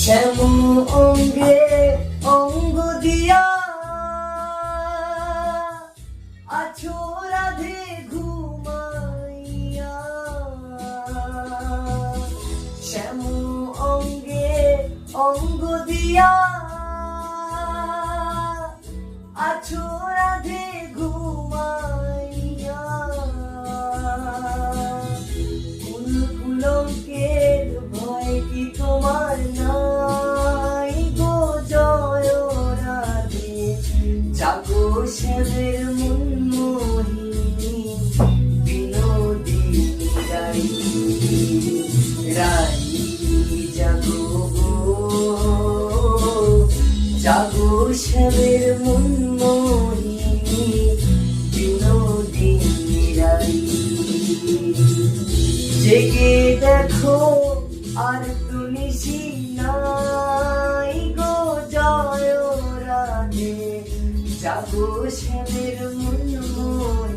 শ্যাম অঙ্গে অঙ্গ দিয়া আছো রাধে ঘুমাইয়া, শ্যাম অঙ্গে অঙ্গ দিয়া আছো রাধে ঘুমাইয়া। ফুল কুলঙ্কের ভয় কি তোমার নাই গো জয় রাধে, জাগো শ্যামের মন মোহিনী বিনোদিনী রাই, রাই জাগো গো, জাগো শ্যামের মন মোহিনী বিনোদিনী রাই। জেগে দেখো আর তো নিশি নাই গো জয় রাধে, জাগো শ্যামের মন মোহিনী।